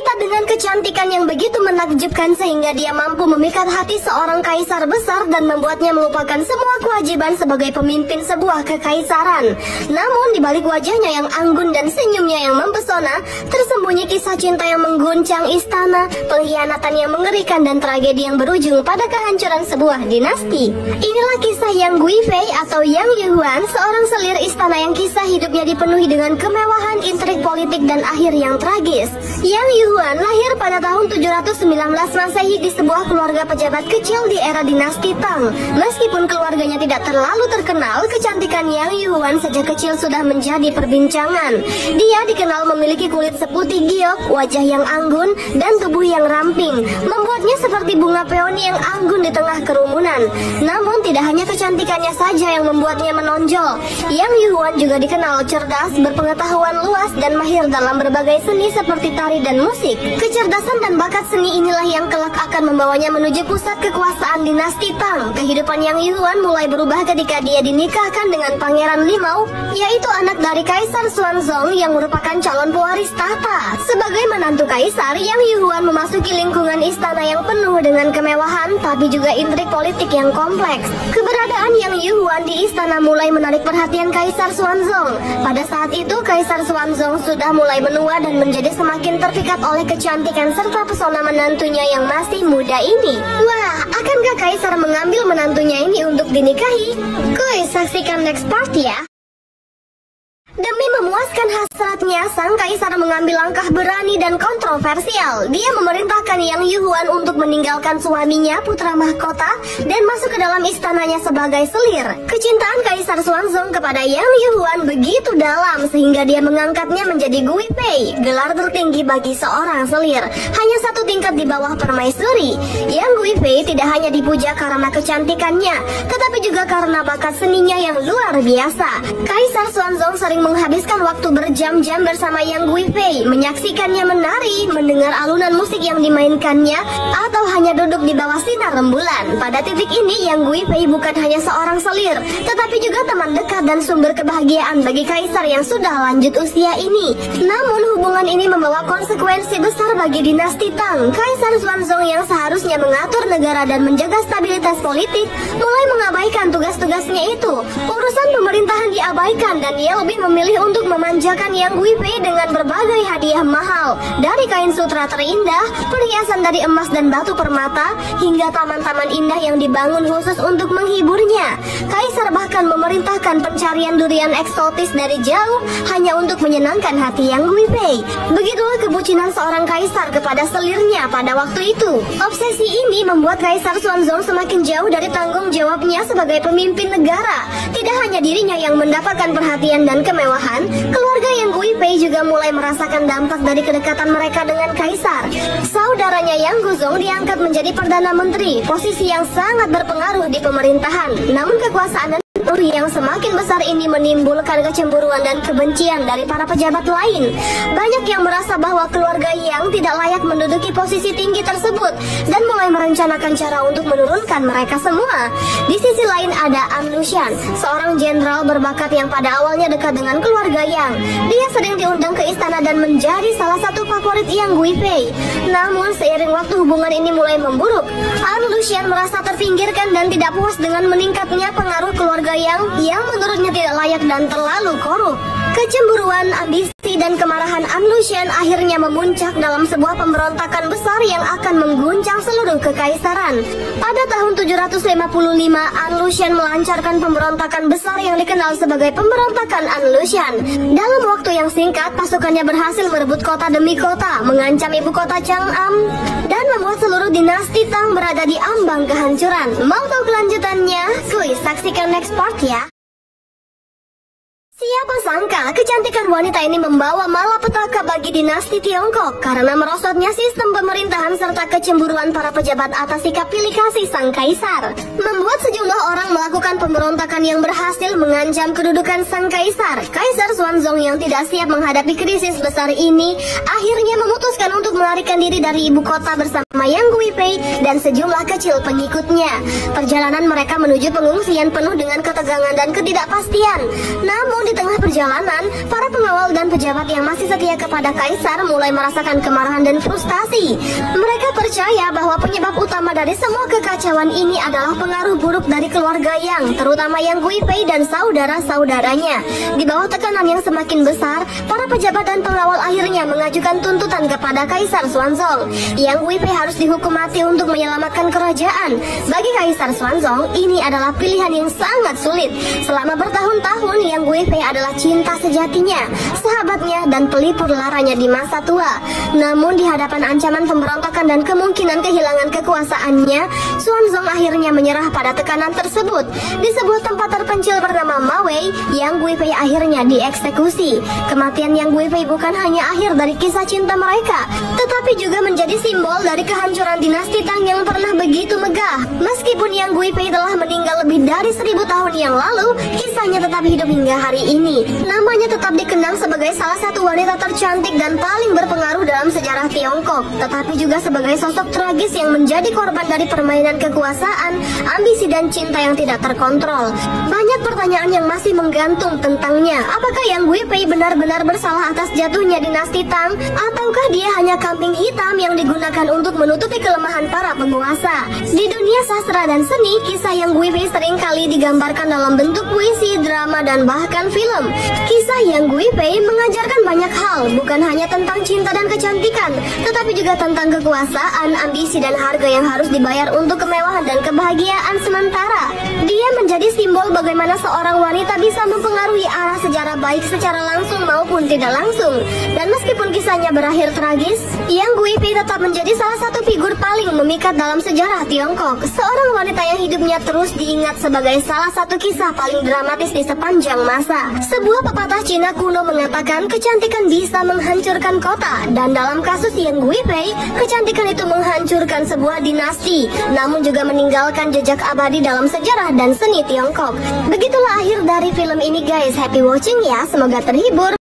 Wanita dengan kecantikan yang begitu menakjubkan sehingga dia mampu memikat hati seorang kaisar besar dan membuatnya melupakan semua kewajiban sebagai pemimpin sebuah kekaisaran. Namun di balik wajahnya yang anggun dan senyumnya yang mempesona, tersembunyi kisah cinta yang mengguncang istana, pengkhianatan yang mengerikan dan tragedi yang berujung pada kehancuran sebuah dinasti. Inilah kisah Yang Guifei atau Yang Yuhuan, seorang selir istana yang kisah hidupnya dipenuhi dengan kemewahan, intrik politik dan akhir yang tragis. Yang Yuhuan lahir pada tahun 719 Masehi di sebuah keluarga pejabat kecil di era dinasti Tang. Meskipun keluarganya tidak terlalu terkenal, kecantikan Yang Yuhuan sejak kecil sudah menjadi perbincangan. Dia dikenal memiliki kulit seputih giok, wajah yang anggun, dan tubuh yang ramping, membuatnya seperti bunga peoni yang anggun di tengah kerumunan. Namun tidak hanya kecantikannya saja yang membuatnya menonjol. Yang Yuhuan juga dikenal cerdas, berpengetahuan luas, dan mahir dalam berbagai seni seperti tari dan musik. Kecerdasan dan bakat seni inilah yang kelak akan membawanya menuju pusat kekuasaan dinasti Tang. Kehidupan Yang Yuhuan mulai berubah ketika dia dinikahkan dengan Pangeran Limau, yaitu anak dari Kaisar Xuanzong yang merupakan calon pewaris tahta. Sebagai menantu kaisar, Yang Yuhuan memasuki lingkungan istana yang penuh dengan kemewahan, tapi juga intrik politik yang kompleks. Keberadaan Yang Yuhuan di istana mulai menarik perhatian Kaisar Xuanzong. Pada saat itu, Kaisar Xuanzong sudah mulai menua dan menjadi semakin terpikat oleh kecantikan serta pesona menantunya yang masih muda ini. Wah, akankah Kaisar mengambil menantunya ini untuk dinikahi? Kuy, saksikan next part ya. Demi memuaskan hasratnya, sang kaisar mengambil langkah berani dan kontroversial. Dia memerintahkan Yang Yuhuan untuk meninggalkan suaminya, putra mahkota, dan masuk ke dalam istananya sebagai selir. Kecintaan Kaisar Xuanzong kepada Yang Yuhuan begitu dalam sehingga dia mengangkatnya menjadi Guifei, gelar tertinggi bagi seorang selir, hanya satu tingkat di bawah permaisuri. Yang Guifei tidak hanya dipuja karena kecantikannya, tetapi juga karena bakat seninya yang luar biasa. Kaisar Xuanzong sering menghabiskan waktu berjam-jam bersama Yang Guifei, menyaksikannya menari, mendengar alunan musik yang dimainkannya, atau hanya duduk di bawah sinar rembulan. Pada titik ini, Yang Guifei bukan hanya seorang selir, tetapi juga teman dekat dan sumber kebahagiaan bagi kaisar yang sudah lanjut usia ini. Namun hubungan ini membawa konsekuensi besar bagi dinasti Tang. Kaisar Xuanzong yang seharusnya mengatur negara dan menjaga stabilitas politik, mulai mengabaikan tugas-tugasnya itu. Urusan pemerintahan diabaikan dan dia lebih memilih untuk memanjakan Yang Guifei dengan berbagai hadiah mahal, dari kain sutra terindah, perhiasan dari emas dan batu permata, hingga taman-taman indah yang dibangun khusus untuk menghiburnya. Kaisar bahkan memerintahkan pencarian durian eksotis dari jauh hanya untuk menyenangkan hati Yang Guifei. Begitulah kebucinan seorang kaisar kepada selirnya pada waktu itu. Obsesi ini membuat Kaisar Xuanzong semakin jauh dari tanggung jawabnya sebagai pemimpin negara. Tidak hanya dirinya yang mendapatkan perhatian dan kemewahan, keluarga Yang Guifei juga mulai merasakan dampak dari kedekatan mereka dengan kaisar. Saudaranya Yang Guzong diangkat menjadi Perdana Menteri, posisi yang sangat berpengaruh di pemerintahan. Namun kekuasaan dan yang semakin besar ini menimbulkan kecemburuan dan kebencian dari para pejabat lain. Banyak yang merasa bahwa keluarga Yang tidak layak menduduki posisi tinggi tersebut dan mulai merencanakan cara untuk menurunkan mereka semua. Di sisi lain ada An Lushan, seorang jenderal berbakat yang pada awalnya dekat dengan keluarga Yang. Dia sering diundang ke istana dan menjadi salah satu favorit Yang Guifei. Namun seiring waktu hubungan ini mulai memburuk. An Lushan merasa terpinggirkan dan tidak puas dengan meningkatnya pengaruh keluarga yang menurutnya tidak layak dan terlalu korup. Kecemburuan, ambisi, dan kemarahan An Lushan akhirnya memuncak dalam sebuah pemberontakan besar yang akan mengguncang seluruh kekaisaran. Pada tahun 755, An Lushan melancarkan pemberontakan besar yang dikenal sebagai pemberontakan An Lushan. Dalam waktu yang singkat, pasukannya berhasil merebut kota demi kota, mengancam ibu kota Chang'an, dan membuat seluruh dinasti Tang berada di ambang kehancuran. Mau tahu kelanjutannya? Kuy, saksikan next part ya. Siapa sangka kecantikan wanita ini membawa malapetaka bagi dinasti Tiongkok karena merosotnya sistem pemerintahan serta kecemburuan para pejabat atas sikap pilih kasih sang kaisar, membuat sejumlah orang melakukan pemberontakan yang berhasil mengancam kedudukan sang kaisar. Kaisar Xuanzong yang tidak siap menghadapi krisis besar ini akhirnya memutuskan untuk melarikan diri dari ibu kota bersama Yang Guifei dan sejumlah kecil pengikutnya. Perjalanan mereka menuju pengungsian penuh dengan ketegangan dan ketidakpastian. Namun di tengah tengah perjalanan, para pengawal dan pejabat yang masih setia kepada kaisar mulai merasakan kemarahan dan frustasi. Mereka percaya bahwa penyebab utama dari semua kekacauan ini adalah pengaruh buruk dari keluarga Yang, terutama Yang Guifei dan saudara-saudaranya. Di bawah tekanan yang semakin besar, para pejabat dan pengawal akhirnya mengajukan tuntutan kepada Kaisar Xuanzong. Yang Guifei harus dihukum mati untuk menyelamatkan kerajaan. Bagi Kaisar Xuanzong, ini adalah pilihan yang sangat sulit. Selama bertahun-tahun, Yang Guifei adalah cinta sejatinya, sahabatnya, dan pelipur laranya di masa tua. Namun di hadapan ancaman pemberontakan dan kemungkinan kehilangan kekuasaannya, Xuanzong akhirnya menyerah pada tekanan tersebut. Di sebuah tempat terpencil bernama Mawei, Yang Guifei akhirnya dieksekusi. Kematian Yang Guifei bukan hanya akhir dari kisah cinta mereka, tetapi juga menjadi simbol dari kehancuran dinasti Tang yang pernah begitu megah. Meskipun Yang Guifei telah meninggal lebih dari 1000 tahun yang lalu, kisahnya tetap hidup hingga hari ini. Namanya tetap dikenang sebagai salah satu wanita tercantik dan paling berpengaruh dalam sejarah Tiongkok, tetapi juga sebagai sosok tragis yang menjadi korban dari permainan kekuasaan, ambisi, dan cinta yang tidak terkontrol. Banyak pertanyaan yang masih menggantung tentangnya. Apakah Yang Guifei benar-benar bersalah atas jatuhnya dinasti Tang, ataukah dia hanya kambing hitam yang digunakan untuk menutupi kelemahan para penguasa? Di dunia sastra dan seni, kisah Yang Guifei seringkali digambarkan dalam bentuk puisi, drama, dan bahkan film. Kisah Yang Guifei mengajarkan banyak hal, bukan hanya tentang cinta dan kecantikan, tetapi juga tentang kekuasaan, ambisi, dan harga yang harus dibayar untuk kemewahan dan kebahagiaan sementara. Dia menjadi simbol bagaimana seorang wanita bisa mempengaruhi arah sejarah baik secara langsung maupun tidak langsung. Dan meskipun kisahnya berakhir tragis, Yang Guifei tetap menjadi salah satu figur paling memikat dalam sejarah Tiongkok. Seorang wanita yang hidupnya terus diingat sebagai salah satu kisah paling dramatis di sepanjang masa. Sebuah pepatah Cina kuno mengatakan kecantikan bisa menghancurkan kota, dan dalam kasus Yang Guifei, kecantikan itu menghancurkan sebuah dinasti, namun juga meninggalkan jejak abadi dalam sejarah dan seni Tiongkok. Begitulah akhir dari film ini guys. Happy watching ya, semoga terhibur.